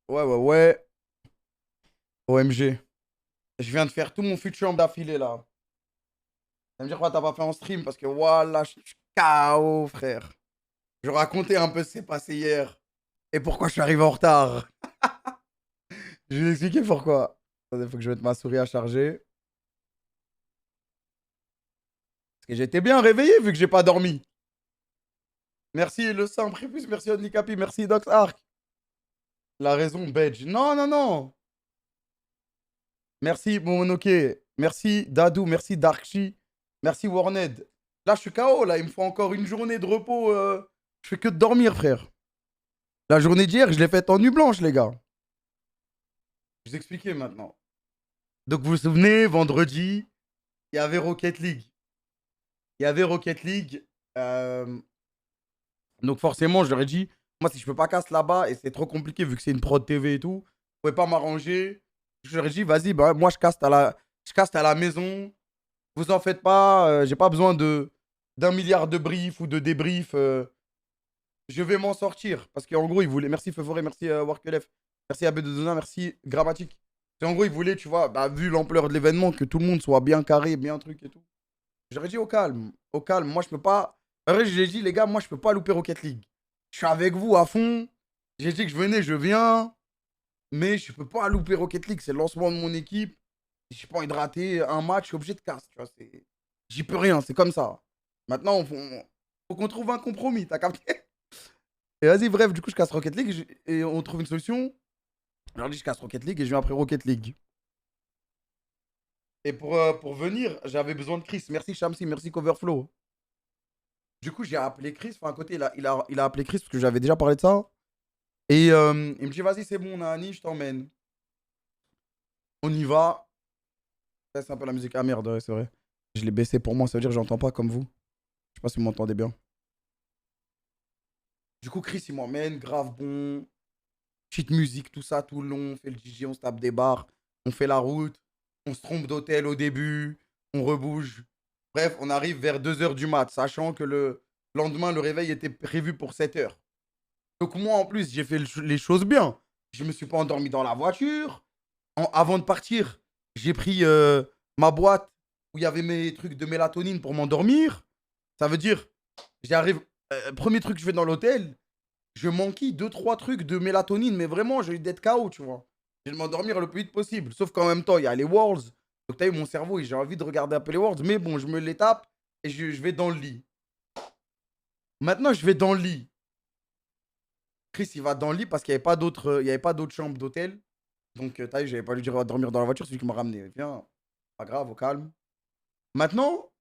Ouais, ouais, ouais. OMG. Je viens de faire tout mon fut de chambre d'affilée là. Ça me dire quoi, t'as pas fait en stream parce que voilà, je suis KO, frère. Je racontais un peu ce qui s'est passé hier et pourquoi je suis arrivé en retard. Je vais vous expliquer pourquoi. Il faut que je mette ma souris à charger. Parce que j'étais bien réveillé vu que j'ai pas dormi. Merci le saint Prépuce, merci Onlycapi, merci Dox Arc. La raison, Bedge. Non, non, non. Merci Momonoke. Merci Dadou, merci Darkshi. Merci Warned. Là, je suis KO, là. Il me faut encore une journée de repos. Je fais que de dormir, frère. La journée d'hier, je l'ai faite en nuit blanche, les gars. Je vous expliquer maintenant. Donc, vous vous souvenez, vendredi, il y avait Rocket League. Il y avait Rocket League. euh, Donc, forcément, je leur ai dit, moi, si je peux pas casser là-bas, et c'est trop compliqué vu que c'est une prod TV et tout, vous pouvez pas m'arranger. Je leur ai dit, vas-y, bah, moi, je casse à la maison. Vous en faites pas. J'ai pas besoin d'un milliard de briefs ou de débriefs. Je vais m'en sortir. Parce qu'en gros, ils voulaient. Merci Feuforé, merci Workelef, merci AB22, merci Grammatique. En gros, ils voulaient, tu vois, bah, vu l'ampleur de l'événement, que tout le monde soit bien carré, bien truc et tout. J'aurais dit au calme. Au calme. Moi, je peux pas. En vrai, j'ai dit, les gars, moi, je peux pas louper Rocket League. Je suis avec vous à fond. J'ai dit que je venais, je viens. Mais je peux pas louper Rocket League. C'est le lancement de mon équipe. Je suis pas envie de rater un match. Je suis obligé de casse. Tu vois, j'y peux rien. C'est comme ça. Maintenant, faut qu'on trouve un compromis. T'as capté? Et vas-y, bref, du coup, je casse Rocket League et on trouve une solution. Je leur dis, je casse Rocket League et je viens après Rocket League. Et pour venir, j'avais besoin de Chris. Merci Shamsi, merci Coverflow. Du coup, j'ai appelé Chris. Enfin, à côté, il a appelé Chris parce que j'avais déjà parlé de ça. Et il me dit, vas-y, c'est bon, Nani, je t'emmène. On y va. Ça, c'est un peu la musique. Ah merde, ouais, c'est vrai. Je l'ai baissé pour moi, ça veut dire que j'entends pas comme vous. Je sais pas si vous m'entendez bien. Du coup, Chris, il m'emmène, grave bon. Petite musique, tout ça, tout le long. On fait le DJ, on se tape des bars. On fait la route. On se trompe d'hôtel au début. On rebouge. Bref, on arrive vers 2 h du mat, sachant que le lendemain, le réveil était prévu pour 7 h. Donc moi, en plus, j'ai fait les choses bien. Je me suis pas endormi dans la voiture. Avant de partir, j'ai pris ma boîte où il y avait mes trucs de mélatonine pour m'endormir. Ça veut dire, j'arrive, premier truc que je fais dans l'hôtel, je manquais deux, trois trucs de mélatonine, mais vraiment, j'ai eu d'être KO, tu vois. Je vais m'endormir le plus vite possible. Sauf qu'en même temps, il y a les Worlds. Donc, t'as vu, mon cerveau, j'ai envie de regarder un peu les Worlds, mais bon, je me les tape et je vais dans le lit. Maintenant, je vais dans le lit. Chris, il va dans le lit parce qu'il n'y avait pas d'autres chambres d'hôtel. Donc, t'as vu, j'avais pas lui dire dormir dans la voiture, c'est lui qui m'a ramené. Viens, pas grave, au calme. Maintenant,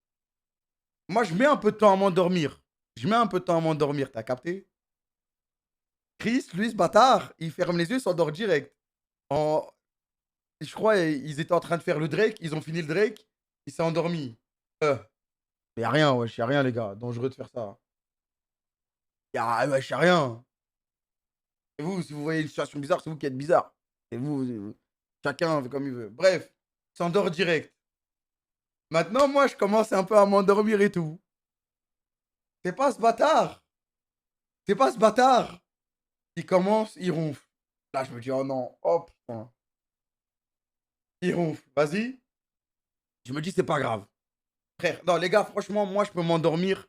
moi, je mets un peu de temps à m'endormir. Je mets un peu de temps à m'endormir, t'as capté? Chris, lui, ce bâtard, il ferme les yeux, s'endort direct. En... Je crois ils étaient en train de faire le Drake, ils ont fini le Drake, il s'est endormi. Y a rien, wesh, y a rien, les gars. Dangereux de faire ça. Wesh, y a rien. Et vous, si vous voyez une situation bizarre, c'est vous qui êtes bizarre. Et vous, chacun fait comme il veut. Bref, il s'endort direct. Maintenant, moi, je commence un peu à m'endormir et tout. C'est pas ce bâtard. C'est pas ce bâtard. Il commence, il ronfle. Là, je me dis, oh non, oh putain. Il ronfle, vas-y. Je me dis, c'est pas grave. Frère, non, les gars, franchement, moi, je peux m'endormir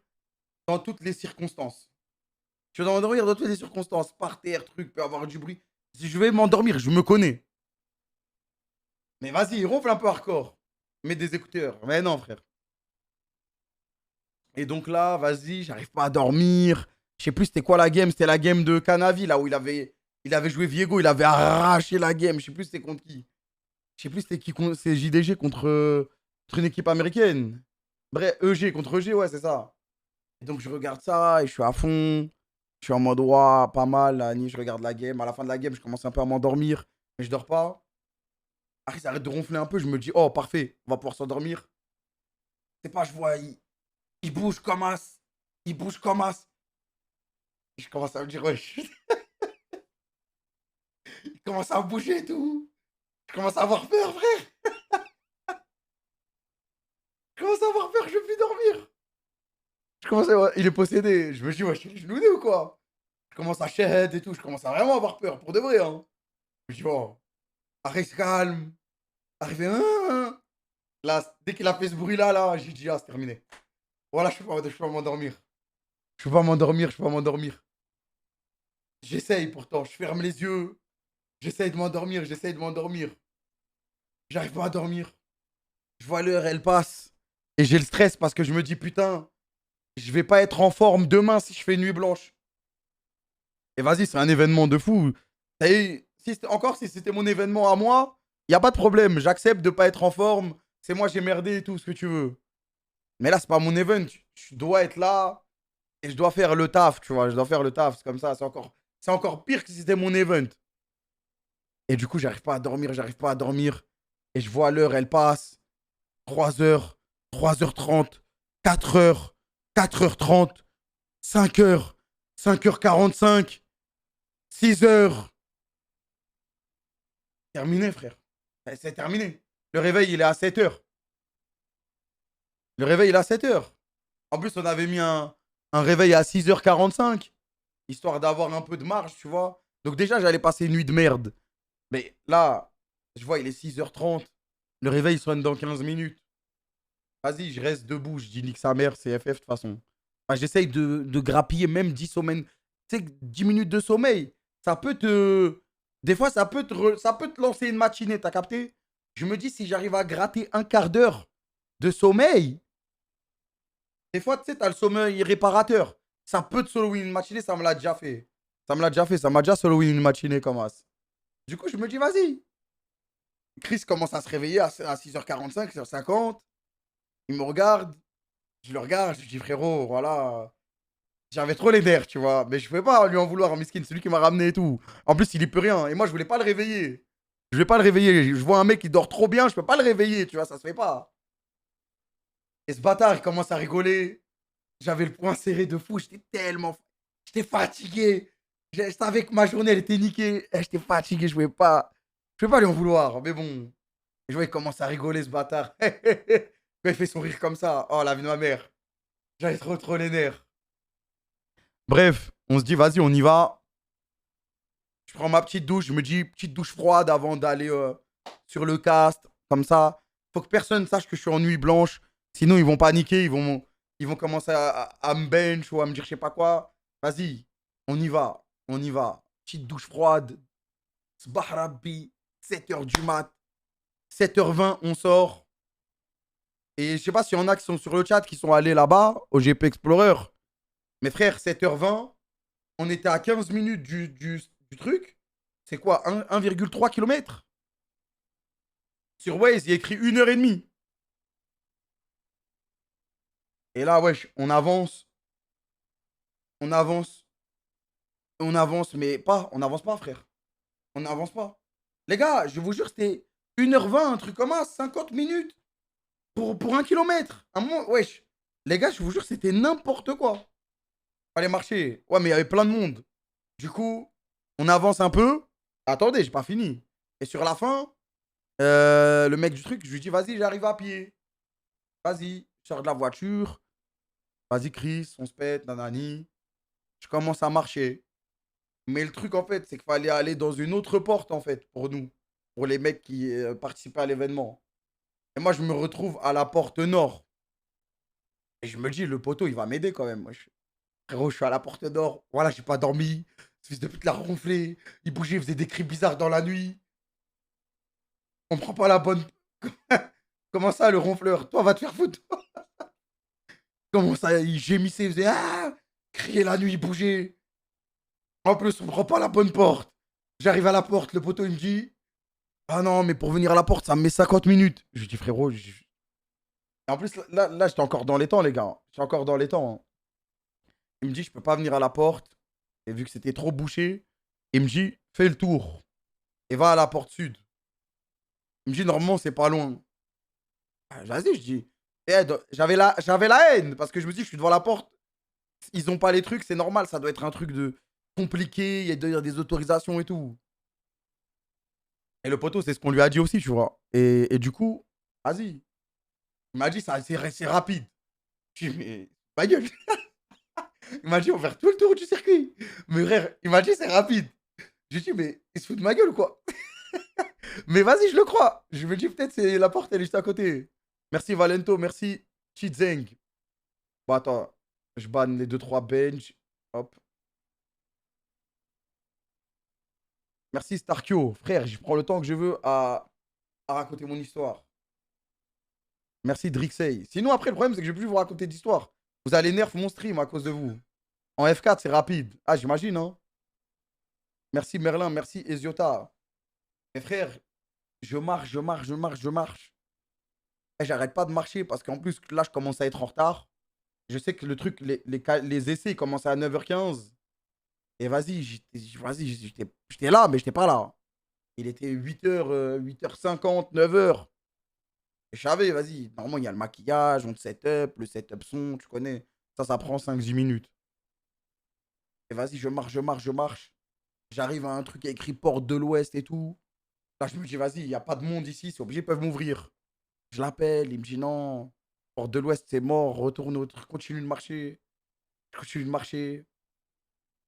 dans toutes les circonstances. Je peux m'endormir dans toutes les circonstances. Par terre, truc, peut avoir du bruit. Si je vais m'endormir, je me connais. Mais vas-y, ronfle un peu hardcore. Mets des écouteurs. Mais non, frère. Et donc là, vas-y, j'arrive pas à dormir. Je sais plus c'était quoi la game. C'était la game de Canavi, là où il avait joué Viego. Il avait arraché la game. Je sais plus c'était contre qui. Je sais plus c'était qui. C'est JDG contre une équipe américaine. Bref, EG contre EG, ouais, c'est ça. Et donc je regarde ça et je suis à fond. Je suis en mode, ouah, pas mal. Là, je regarde la game. À la fin de la game, je commence un peu à m'endormir. Mais je dors pas. Après, ça arrête de ronfler un peu. Je me dis, oh, parfait, on va pouvoir s'endormir. C'est pas, je vois, il bouge comme as. Il bouge comme as. Et je commence à me dire, wesh. Il commence à bouger et tout. Je commence à avoir peur, frère. Je commence à avoir peur, je veux plus dormir. Je commence à... Il est possédé. Je me dis, wesh, il est genoudé ou quoi? Je commence à shed et tout. Je commence à vraiment avoir peur, pour de vrai, hein. Je dis, oh, reste calme. Arrivé, là, dès qu'il a fait ce bruit-là, là, j'ai dit, ah, c'est terminé. Voilà, je peux pas m'endormir. Je peux pas m'endormir, je peux pas m'endormir. J'essaye pourtant, je ferme les yeux. J'essaye de m'endormir, j'essaye de m'endormir. J'arrive pas à dormir. Je vois l'heure, elle passe. Et j'ai le stress parce que je me dis, putain, je vais pas être en forme demain si je fais nuit blanche. Et vas-y, c'est un événement de fou. Et encore, si c'était mon événement à moi, il a pas de problème. J'accepte de pas être en forme. C'est moi, j'ai merdé et tout, ce que tu veux. Mais là, c'est pas mon event. Je dois être là et je dois faire le taf, tu vois. Je dois faire le taf. C'est comme ça. C'est encore pire que si c'était mon event. Et du coup, j'arrive pas à dormir, j'arrive pas à dormir. Et je vois l'heure, elle passe. 3 heures, 3h30, 4 heures, 4h30, 5 heures, 5h45, 6 heures. Terminé, frère. C'est terminé. Le réveil, il est à 7 heures. Le réveil, il est à 7 heures. En plus, on avait mis un réveil à 6h45, histoire d'avoir un peu de marge, tu vois. Donc déjà, j'allais passer une nuit de merde. Mais là, je vois, il est 6h30. Le réveil sonne dans 15 minutes. Vas-y, je reste debout. Je dis nique sa mère, c'est FF de toute façon. Enfin, j'essaye de grappiller même 10 sommeils. Tu sais, que 10 minutes de sommeil, ça peut te. Des fois, ça peut te lancer une matinée, t'as capté? Je me dis, si j'arrive à gratter un quart d'heure de sommeil, des fois, tu sais, t'as le sommeil réparateur. Ça peut te solo win une matinée, ça me l'a déjà fait. Ça me l'a déjà fait, ça m'a déjà solo win une matinée comme as. Du coup, je me dis, vas-y. Chris commence à se réveiller à 6h45, 6h50. Il me regarde, je le regarde, je lui dis, frérot, voilà. J'avais trop les nerfs, tu vois. Mais je pouvais pas lui en vouloir, miskin, c'est lui qui m'a ramené et tout. En plus, il y peut rien. Et moi, je voulais pas le réveiller. Je vais pas le réveiller. Je vois un mec qui dort trop bien, je peux pas le réveiller, tu vois, ça se fait pas. Et ce bâtard, il commence à rigoler. J'avais le poing serré de fou, j'étais tellement. J'étais fatigué. Je savais que ma journée, elle était niquée. J'étais fatigué, je pouvais pas. Je pouvais pas lui en vouloir, mais bon. Je vois, il commence à rigoler, ce bâtard. Quand il fait son rire comme ça, oh, la vie de ma mère. J'avais trop les nerfs. Bref, on se dit, vas-y, on y va. Je prends ma petite douche, je me dis, petite douche froide avant d'aller sur le cast. Comme ça, faut que personne sache que je suis en nuit blanche. Sinon, ils vont paniquer, ils vont commencer à me bench ou à me dire je sais pas quoi. Vas-y, on y va, on y va. Petite douche froide. Sbahrabi, 7h du mat. 7h20, on sort. Et je sais pas s'il y en a qui sont sur le chat, qui sont allés là-bas, au GP Explorer. Mes frères, 7h20, on était à 15 minutes du truc. C'est quoi, 1,3 km? Sur Waze, il y a écrit 1h30. Et là, wesh, on avance, on avance, on avance, mais pas, on n'avance pas, frère. On n'avance pas. Les gars, je vous jure, c'était 1h20, un truc comme ça, 50 minutes pour 1 km. Un moment, wesh. Les gars, je vous jure, c'était n'importe quoi. Fallait marcher. Ouais, mais il y avait plein de monde. Du coup, on avance un peu. Attendez, j'ai pas fini. Et sur la fin, le mec du truc, je lui dis, vas-y, j'arrive à pied. Vas-y, je sors de la voiture. Vas-y, Chris, on se pète, nanani. Je commence à marcher. Mais le truc, en fait, c'est qu'il fallait aller dans une autre porte, en fait, pour nous. Pour les mecs qui participaient à l'événement. Et moi, je me retrouve à la porte nord. Et je me dis, le poteau, il va m'aider quand même. Moi, frérot, je suis à la porte nord. Voilà, j'ai pas dormi. Ce fils de pute l'a ronflé. Il bougeait, il faisait des cris bizarres dans la nuit. On prend pas la bonne. Comment ça, le ronfleur? Toi, va te faire foutre. Comment ça, il gémissait, il faisait ah, crier la nuit, il bougeait. En plus, on prend pas la bonne porte. J'arrive à la porte, le poteau, il me dit ah non, mais pour venir à la porte, ça me met 50 minutes. Je lui dis frérot. Et en plus, là j'étais encore dans les temps, les gars. J'étais encore dans les temps, hein. Il me dit je peux pas venir à la porte. Et vu que c'était trop bouché, il me dit fais le tour et va à la porte sud. Il me dit normalement, c'est pas loin. Ah, vas-y, je dis. J'avais la haine parce que je me dis, je suis devant la porte. Ils ont pas les trucs, c'est normal, ça doit être un truc de compliqué, il y a des autorisations et tout. Et le poteau, c'est ce qu'on lui a dit aussi, tu vois. Et du coup, vas-y. Il m'a dit, c'est rapide. Je dis, mais ma gueule. Il m'a dit, on va faire tout le tour du circuit. Mais frère, il m'a dit, c'est rapide. J'ai dit, mais il se fout de ma gueule ou quoi? Mais vas-y, je le crois. Je me dis peut-être c'est la porte, elle est juste à côté. Merci Valento, merci Chizeng. Bon, attends, je banne les deux trois bench. Hop. Merci Starkio. Frère, je prends le temps que je veux à raconter mon histoire. Merci Drixey. Sinon, après, le problème, c'est que je ne vais plus vous raconter d'histoire. Vous allez nerf mon stream à cause de vous. En F4, c'est rapide. Ah, j'imagine, hein. Merci Merlin, merci Eziota. Mes frères, je marche, je marche, je marche, je marche. Et j'arrête pas de marcher parce qu'en plus, là, je commence à être en retard. Je sais que le truc, les essais commencent à 9h15. Et vas-y, j'étais là, mais j'étais pas là. Il était 8h, 8h50, 9h. Et je savais, vas-y, normalement, il y a le maquillage, on te setup, le setup son, tu connais. Ça prend 5-10 minutes. Et vas-y, je marche, je marche, je marche. J'arrive à un truc écrit Porte de l'Ouest et tout. Là, je me dis, vas-y, il n'y a pas de monde ici, c'est obligé, ils peuvent m'ouvrir. Je l'appelle, il me dit non, Porte de l'Ouest, c'est mort, retourne au truc, continue de marcher. Je continue de marcher.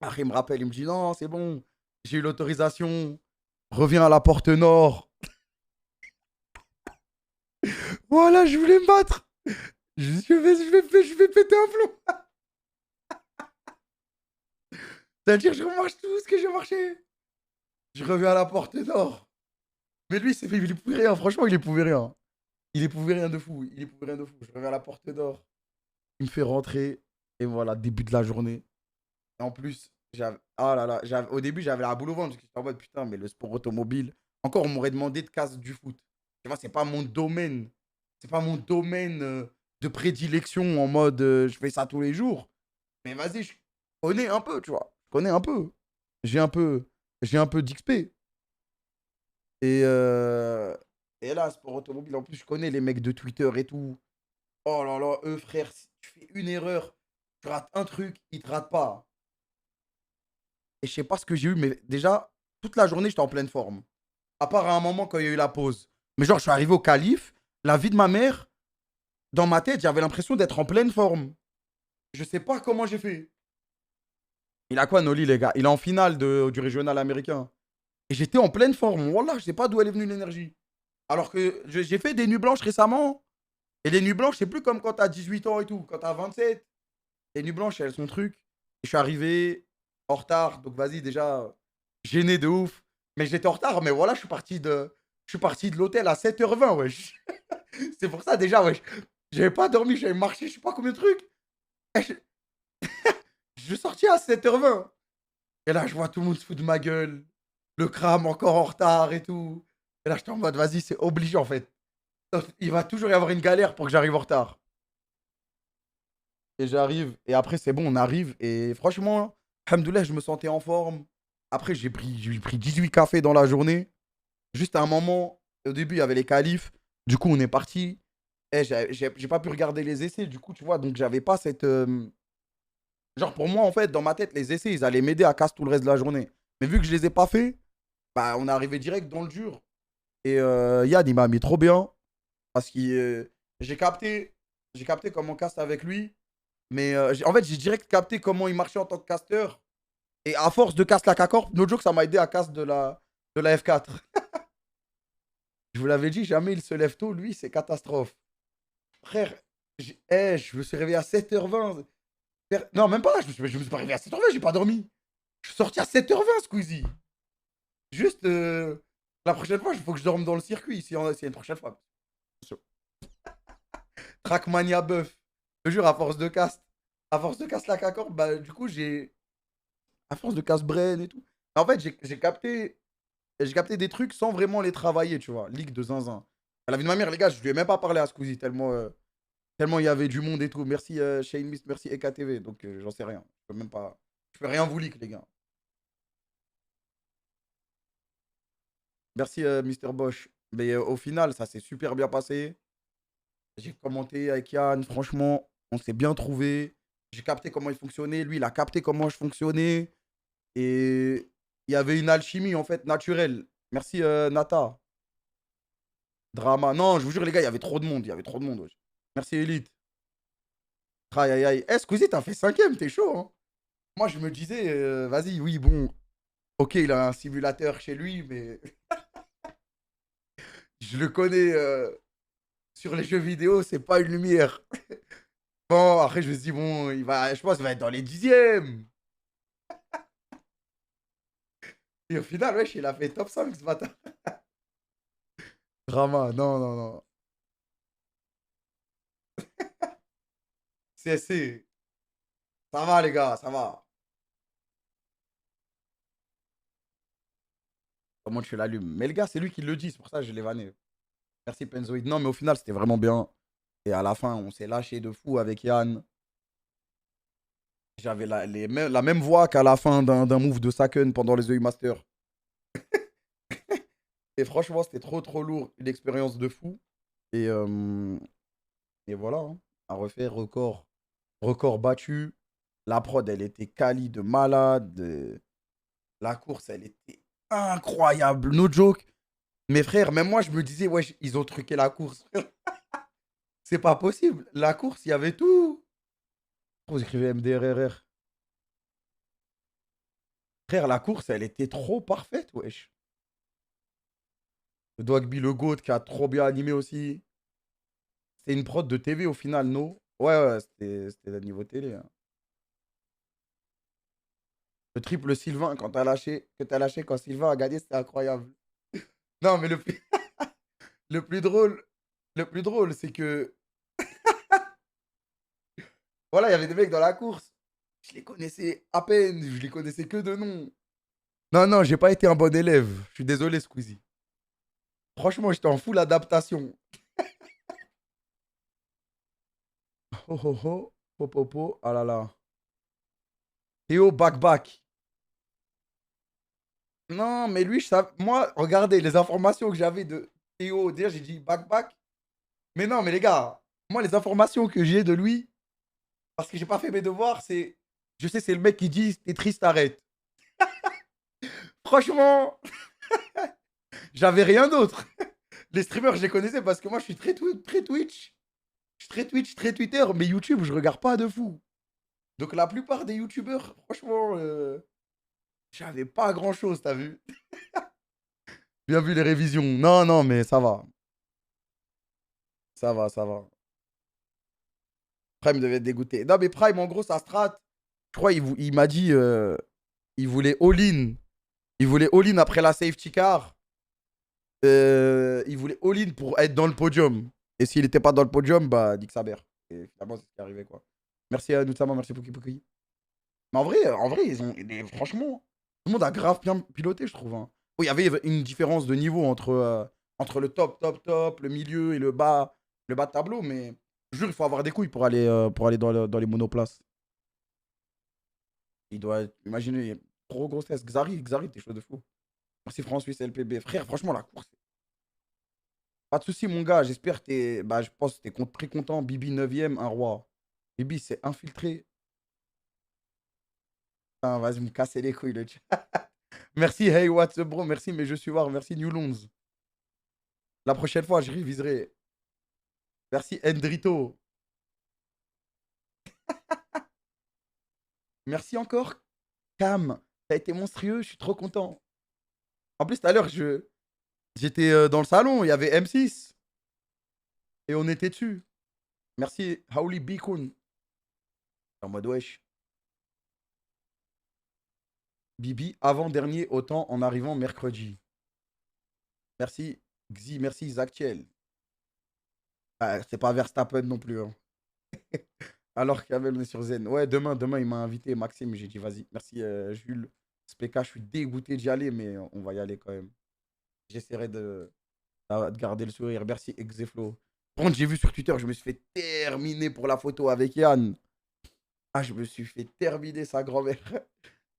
Après, il me rappelle, il me dit non, c'est bon, j'ai eu l'autorisation, reviens à la Porte Nord. Voilà, je voulais me battre. Je vais péter un plomb. C'est-à-dire, je remarche tout ce que j'ai marché. Je reviens à la Porte Nord. Mais lui, il pouvait rien, franchement, il pouvait rien. Il pouvait rien de fou, il pouvait rien de fou. Je reviens à la Porte Nord. Il me fait rentrer. Et voilà, début de la journée. Et en plus, ah là là, au début, j'avais la boule au ventre. Parce que j'étais en mode, putain, mais le sport automobile. Encore, on m'aurait demandé de casque du foot. Tu vois, c'est pas mon domaine. C'est pas mon domaine de prédilection en mode, je fais ça tous les jours. Mais vas-y, je connais un peu, tu vois. Je connais un peu. J'ai un peu, j'ai un peu d'XP. Et, euh, et là, sport automobile, en plus, je connais les mecs de Twitter et tout. Oh là là, eux, frère, si tu fais une erreur, tu rates un truc, ils te ratent pas. Et je sais pas ce que j'ai eu, mais déjà, toute la journée, j'étais en pleine forme. À part à un moment quand il y a eu la pause. Mais genre, je suis arrivé au calife, la vie de ma mère, dans ma tête, j'avais l'impression d'être en pleine forme. Je sais pas comment j'ai fait. Il a quoi, Noli, les gars? Il est en finale du régional américain. Et j'étais en pleine forme. Wallah, je sais pas d'où elle est venue l'énergie. Alors que j'ai fait des nuits blanches récemment. Et les nuits blanches, c'est plus comme quand t'as 18 ans et tout. Quand t'as 27, les nuits blanches, elles sont truc. Et je suis arrivé en retard. Donc vas-y, déjà, gêné de ouf. Mais j'étais en retard. Mais voilà, je suis parti de l'hôtel à 7h20, wesh. C'est pour ça, déjà, wesh. J'avais pas dormi, j'avais marché, je sais pas combien de trucs. Et je suis sorti à 7h20. Et là, je vois tout le monde se fout de ma gueule. Le crame encore en retard et tout. Et là, j'étais en mode, vas-y, c'est obligé en fait. Il va toujours y avoir une galère pour que j'arrive en retard. Et j'arrive. Et après, c'est bon, on arrive. Et franchement, alhamdoulilah, je me sentais en forme. Après, j'ai pris 18 cafés dans la journée. Juste à un moment, au début, il y avait les qualifs. Du coup, on est parti. Et j'ai pas pu regarder les essais. Du coup, tu vois, donc j'avais pas cette. Genre, pour moi, en fait, dans ma tête, les essais, ils allaient m'aider à casser tout le reste de la journée. Mais vu que je les ai pas fait, bah, on est arrivé direct dans le dur. Et Yann, il m'a mis trop bien. Parce que j'ai capté comment on caste avec lui. Mais en fait, j'ai direct capté comment il marchait en tant que casteur. Et à force de casse la K-Corp, no joke, ça m'a aidé à casse de la F4. Je vous l'avais dit, jamais il se lève tôt, lui, c'est catastrophe. Frère, je me suis réveillé à 7h20. Non, même pas, je me suis pas réveillé à 7h20, j'ai pas dormi. Je suis sorti à 7h20, Squeezie. Juste, la prochaine fois, il faut que je dorme dans le circuit, s'il y a une prochaine fois. Trackmania Buff. Je te jure, à force de casse la K-Corp, bah, du coup, à force de casse Brain et tout. En fait, j'ai capté des trucs sans vraiment les travailler, tu vois. Ligue de zinzin. À la vie de ma mère, les gars, je lui ai même pas parlé à Squeezie tellement il y avait du monde et tout. Merci Shane Mist, merci EKTV. Donc j'en sais rien. Je peux même pas. Je peux rien vous leak, les gars. Merci Mr. Bosch. Mais au final, ça s'est super bien passé. J'ai commenté avec Yann. Franchement, on s'est bien trouvé. J'ai capté comment il fonctionnait. Lui, il a capté comment je fonctionnais. Et il y avait une alchimie, en fait, naturelle. Merci Nata. Drama. Non, je vous jure, les gars, il y avait trop de monde. Il y avait trop de monde. Wesh. Merci Elite. Aïe, aïe, aïe. Eh, Squeezie, t'as fait cinquième, t'es chaud, hein. Moi, je me disais, vas-y, oui, bon. Ok, il a un simulateur chez lui, mais Je le connais sur les jeux vidéo, c'est pas une lumière. Bon, après, je me suis dit, bon, je pense qu'il va être dans les dixièmes. Et au final, wesh, il a fait top 5 ce matin. Drama, non, non, non. CSC, ça va, les gars, ça va. Comment tu l'allumes? Mais le gars, c'est lui qui le dit, c'est pour ça que je l'ai vanné. Merci, Penzoid. Non, mais au final, c'était vraiment bien. Et à la fin, on s'est lâché de fou avec Yann. J'avais la même voix qu'à la fin d'un move de Saken pendant les EU Masters. Et franchement, c'était trop, trop lourd. Une expérience de fou. Et, et voilà, hein. À refaire, record. Record battu. La prod, elle était quali de malade. La course, elle était incroyable. No joke. Mes frères, même moi, je me disais, ouais, ils ont truqué la course. C'est pas possible. La course, il y avait tout. Vous écrivez MDRRR. Frère, la course, elle était trop parfaite, wesh. Le Dwagby, le GOAT, qui a trop bien animé aussi. C'est une prod de TV au final, non? Ouais, ouais, c'était le niveau télé, hein. Le triple Sylvain, quand t'as lâché quand Sylvain a gagné, c'était incroyable. Non, mais le plus drôle, c'est que, voilà, il y avait des mecs dans la course. Je les connaissais à peine, je les connaissais que de nom. Non, non, j'ai pas été un bon élève. Je suis désolé, Squeezie. Franchement, j'étais en full adaptation. Oh, oh, oh, popopo, ah là là. Théo, back, back. Non, mais lui, moi, regardez les informations que j'avais de Théo. Déjà, j'ai dit back, back. Mais non, mais les gars, moi, les informations que j'ai de lui, parce que j'ai pas fait mes devoirs, c'est. Je sais, c'est le mec qui dit t'es triste, arrête. Franchement, j'avais rien d'autre. Les streamers, je les connaissais parce que moi, je suis très Twitch. Je suis très Twitch, très Twitter, mais YouTube, je regarde pas de fou. Donc, la plupart des YouTubeurs, franchement, j'avais pas grand chose, t'as vu? Bien vu les révisions. Non, non, mais ça va. Ça va, ça va. Prime devait être dégoûté. Non, mais Prime, en gros, sa strat, je crois, il m'a dit, il voulait all-in. Il voulait all-in après la safety car. Il voulait all-in pour être dans le podium. Et s'il n'était pas dans le podium, bah, Dick Saber. Et finalement, c'est ce qui est arrivé, quoi. Merci à Noutsama, merci Poki Poki. Mais en vrai, franchement, tout le monde a grave bien piloté, je trouve, hein. Bon, il y avait une différence de niveau entre le top, top, top, le milieu et le bas de tableau, mais je jure, il faut avoir des couilles pour aller dans les monoplaces. Il doit, imaginer, trop grossesse. Xari, t'es chaud de fou. Merci François LPB. Frère, franchement, la course. Pas de soucis, mon gars. J'espère que t'es. Bah, je pense que t'es très content. Bibi 9ème, un roi. Bibi s'est infiltré. Putain, vas-y, me casser les couilles, le chat. Merci, hey, what's up, bro. Merci, mais je suis voir. Merci, Newlons. La prochaine fois, je réviserai. Merci, Endrito. Merci encore, Cam. T'as été monstrueux. Je suis trop content. En plus, tout à l'heure, j'étais dans le salon. Il y avait M6. Et on était dessus. Merci, Haouli Bikun. En mode wesh. Bibi, avant-dernier autant en arrivant mercredi. Merci, Xi, merci, Zachtiel. Ah, c'est pas Verstappen non plus, hein. Alors qu'Amel, on est sur Zen. Ouais, demain, il m'a invité, Maxime. J'ai dit, vas-y. Merci, Jules. SPK, je suis dégoûté d'y aller, mais on va y aller quand même. J'essaierai de garder le sourire. Merci, Exeflo. Par contre, j'ai vu sur Twitter, je me suis fait terminer pour la photo avec Yann. Ah, je me suis fait terminer sa grand-mère.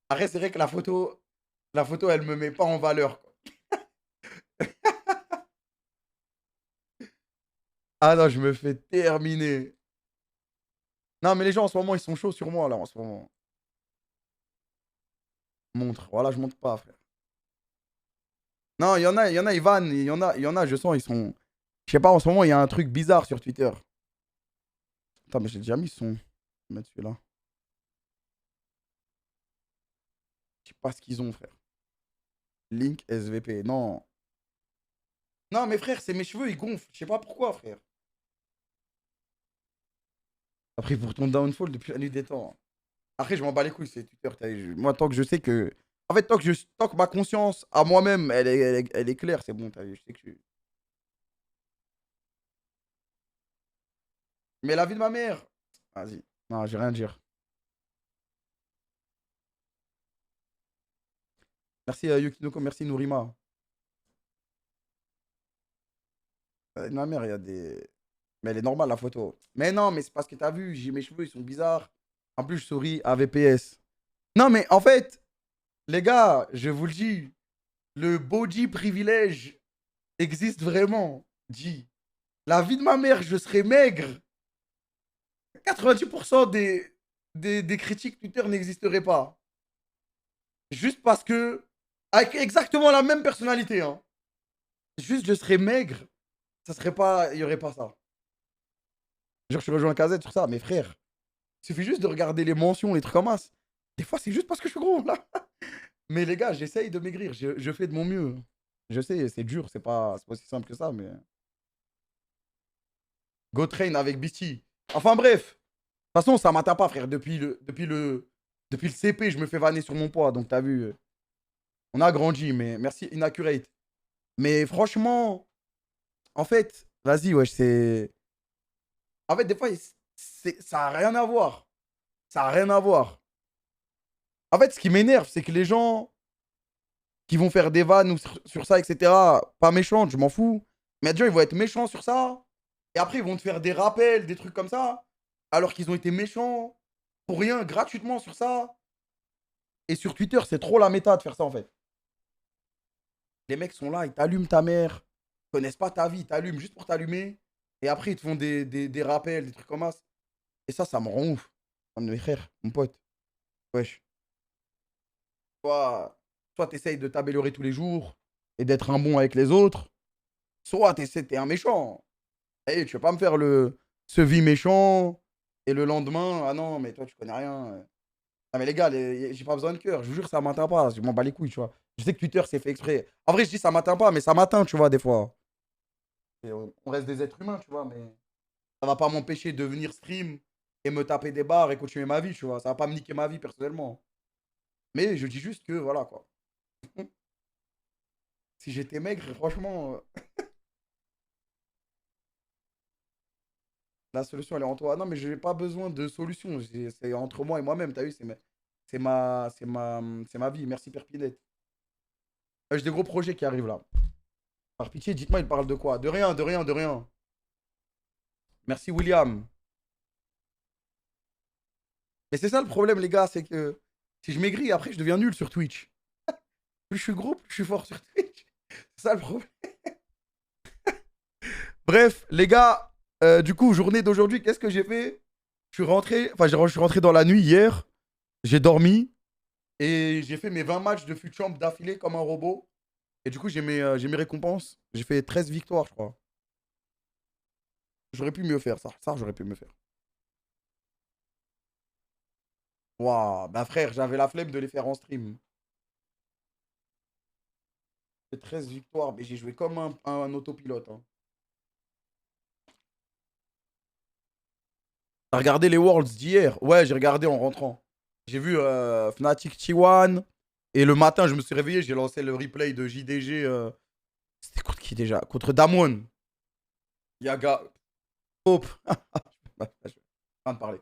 Après, c'est vrai que la photo, elle me met pas en valeur, quoi. Ah non, je me fais terminer. Non, mais les gens en ce moment, ils sont chauds sur moi, là, en ce moment. Montre. Voilà, je montre pas, frère. Non, Ivan, je sens, ils sont. Je sais pas, en ce moment, il y a un truc bizarre sur Twitter. Attends, mais j'ai déjà mis son. Je vais mettre celui-là. Je sais pas ce qu'ils ont, frère. Link SVP. Non. Non, mais frère, c'est mes cheveux, ils gonflent. Je sais pas pourquoi, frère. Après, pour ton downfall depuis la nuit des temps. Après, je m'en bats les couilles, c'est Twitter. Moi, tant que je sais que. En fait, tant que ma conscience à moi-même, elle est claire, c'est bon, t'as vu. Je sais que Mais la vie de ma mère. Vas-y. Non, j'ai rien à dire. Merci Yukinoko, merci Nourima. Ma mère, il y a des. Mais elle est normale, la photo. Mais non, mais c'est parce que t'as vu, j'ai mes cheveux, ils sont bizarres. En plus, je souris à VPS. Non, mais en fait, les gars, je vous le dis, le body privilège existe vraiment. Dis, la vie de ma mère, je serais maigre. 90% des critiques Twitter n'existeraient pas. Juste parce que, avec exactement la même personnalité, hein. Juste, je serais maigre, ça serait pas, il y aurait pas ça. Genre, je rejoins Kazet sur ça, mes frères. Il suffit juste de regarder les mentions, les trucs comme ça. Des fois, c'est juste parce que je suis gros, là. Mais les gars, j'essaye de maigrir. Je fais de mon mieux. Je sais, c'est dur, c'est pas aussi simple que ça, mais. Go train avec Beastie. Enfin bref. De toute façon, ça m'atteint pas, frère. Depuis le CP, je me fais vanner sur mon poids. Donc, t'as vu, on a grandi, mais merci, Inaccurate. Mais franchement, en fait, vas-y, wesh, c'est. En fait, des fois, ça a rien à voir. Ça a rien à voir. En fait, ce qui m'énerve, c'est que les gens qui vont faire des vannes ou sur ça, etc., pas méchantes, je m'en fous. Mais déjà, ils vont être méchants sur ça. Et après, ils vont te faire des rappels, des trucs comme ça. Alors qu'ils ont été méchants pour rien, gratuitement sur ça. Et sur Twitter, c'est trop la méta de faire ça, en fait. Les mecs sont là, ils t'allument ta mère. Ils connaissent pas ta vie, ils t'allument juste pour t'allumer. Et après, ils te font des rappels, des trucs comme ça. Et ça me rend ouf. Un de mes frères, mon pote. Wesh. Soit tu essayes de t'améliorer tous les jours et d'être un bon avec les autres, soit t'es un méchant. Et tu vas pas me faire ce vie méchant et le lendemain, ah non, mais toi, tu connais rien. Ah, mais les gars, j'ai pas besoin de cœur. Je vous jure, ça m'atteint pas. Je m'en bats les couilles, tu vois. Je sais que Twitter, c'est fait exprès. En vrai, je dis ça m'atteint pas, mais ça m'atteint, tu vois, des fois. Et on reste des êtres humains, tu vois, mais ça va pas m'empêcher de venir stream et me taper des barres et continuer ma vie, tu vois. Ça va pas me niquer ma vie personnellement. Mais je dis juste que, voilà, quoi. Si j'étais maigre, franchement, la solution, elle est en toi. Non, mais je n'ai pas besoin de solution. C'est entre moi et moi-même, t'as vu, c'est ma vie. Merci, Père Pinette. J'ai des gros projets qui arrivent là. Par pitié, dites-moi, il parle de quoi? De rien, de rien, de rien. Merci, William. Mais c'est ça le problème, les gars, c'est que si je maigris, après, je deviens nul sur Twitch. Plus je suis gros, plus je suis fort sur Twitch. C'est ça le problème. Bref, les gars, du coup, journée d'aujourd'hui, qu'est-ce que j'ai fait? Je suis rentré, enfin, je suis rentré dans la nuit hier. J'ai dormi et j'ai fait mes 20 matchs de fut champ d'affilée comme un robot. Et du coup, j'ai mes récompenses. J'ai fait 13 victoires, je crois. J'aurais pu mieux faire ça. Ça, j'aurais pu mieux faire. Waouh, bah frère, j'avais la flemme de les faire en stream. J'ai fait 13 victoires, mais j'ai joué comme un autopilote, hein. T'as regardé les Worlds d'hier? Ouais, j'ai regardé en rentrant. J'ai vu Fnatic T1. Et le matin, je me suis réveillé, j'ai lancé le replay de JDG. C'était contre qui déjà? Contre Damwon. Yaga. Hope. Je suis en train de parler.